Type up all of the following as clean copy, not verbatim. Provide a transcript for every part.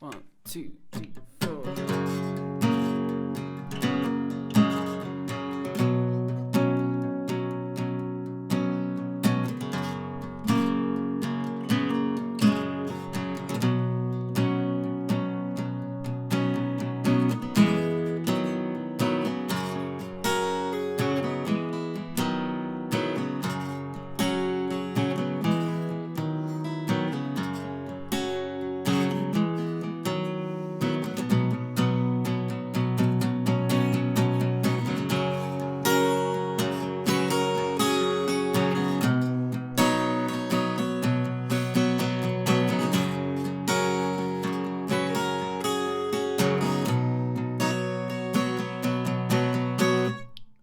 1, 2, 3, 4.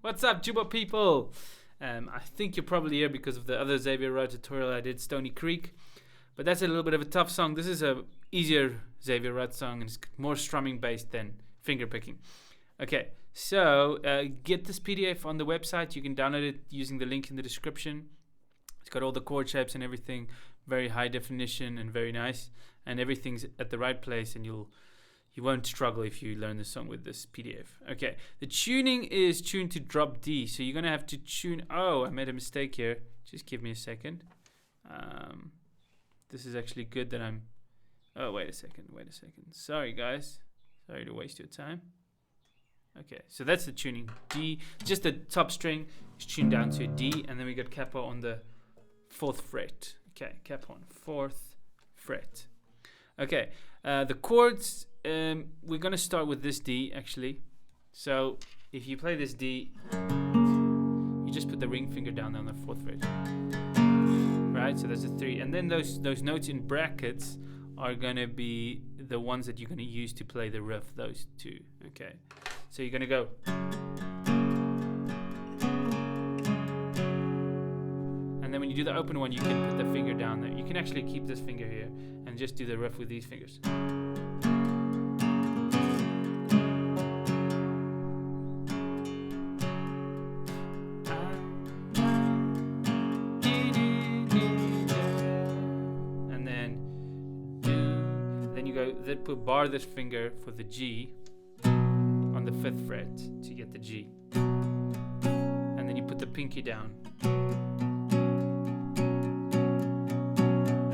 What's up, Jooba people? I think you're probably here because of the other Xavier Rudd tutorial I did, Stony Creek. But that's a little bit of a tough song. This is a easier Xavier Rudd song, and it's more strumming based than finger picking. Okay, so get this PDF on the website. You can download it using the link in the description. It's got all the chord shapes and everything, very high definition and very nice. And everything's at the right place, and you won't struggle if you learn the song with this PDF. Okay, the tuning is tuned to drop D. So you're going to have to tune... Oh, I made a mistake here. Just give me a second. This is actually good that I'm... Oh, wait a second. Sorry, guys. Sorry to waste your time. Okay, so that's the tuning. D, just the top string is tuned down to a D, and then we got capo on the 4th fret. Okay, capo on 4th fret. Okay, the chords... we're going to start with this D, actually. So if you play this D, you just put the ring finger down on the 4th fret. Right, so that's a 3. And then those notes in brackets are going to be the ones that you're going to use to play the riff, those two. Okay, so you're going to go. And then when you do the open one, you can put the finger down there. You can actually keep this finger here and just do the riff with these fingers. Then put bar this finger for the G on the 5th fret to get the G, and then you put the pinky down,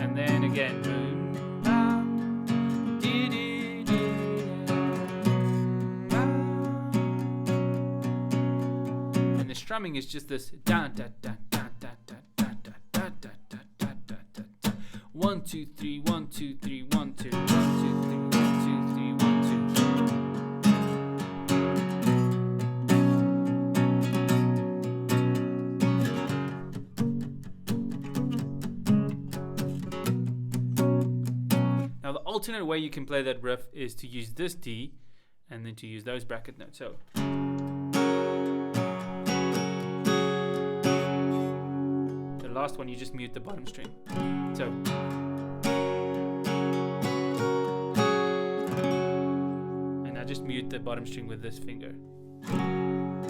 and then again, and the strumming is just this da da da da da da da da da da da da da. 1 2 3 1 2 3 1 2 1 2 3 1 2 3 1 2. Now the alternate way you can play that riff is to use this D and then to use those bracket notes. So the last one you just mute the bottom string. So just mute the bottom string with this finger. And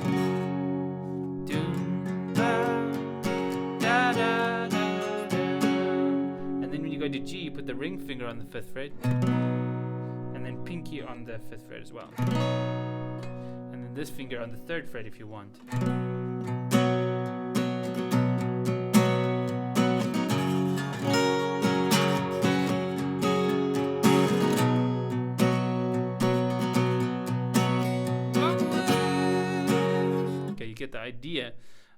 then when you go to G, you put the ring finger on the 5th fret, and then pinky on the 5th fret as well. And then this finger on the 3rd fret if you want. Get the idea.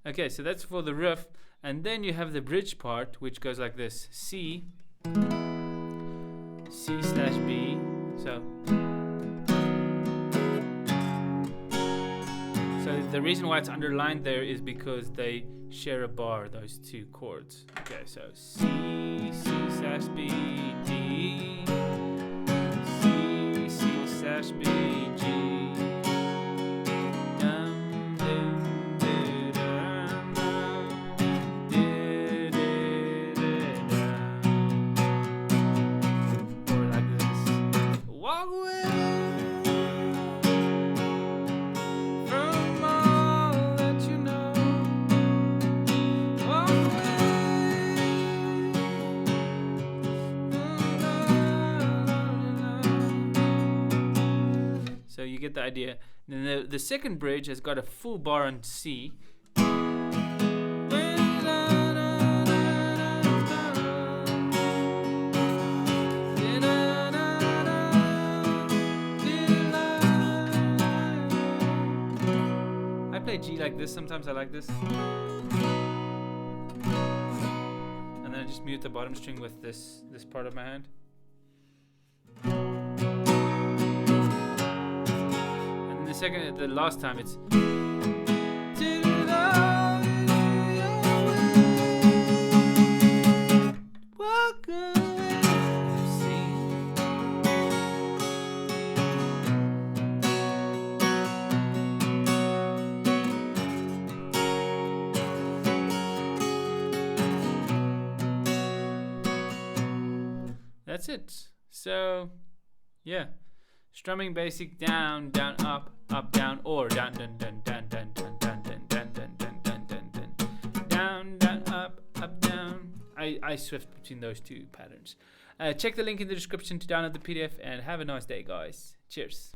Okay, so that's for the riff, and then you have the bridge part, which goes like this: C, C/B. So the reason why it's underlined there is because they share a bar, those two chords. Okay, so C, C/B, D, C, C/B, G. So you get the idea. Then the second bridge has got a full bar on C. I play G like this, sometimes I like this. And then I just mute the bottom string with this part of my hand. And the last time it's walk away. That's it. So, yeah. Strumming basic, down, down, up, down, or down, down, down, down, down, down, down, down, down, down, down, down, down, down, down, up, down. I swift between those two patterns. Check the link in the description to download the PDF, and have a nice day, guys. Cheers.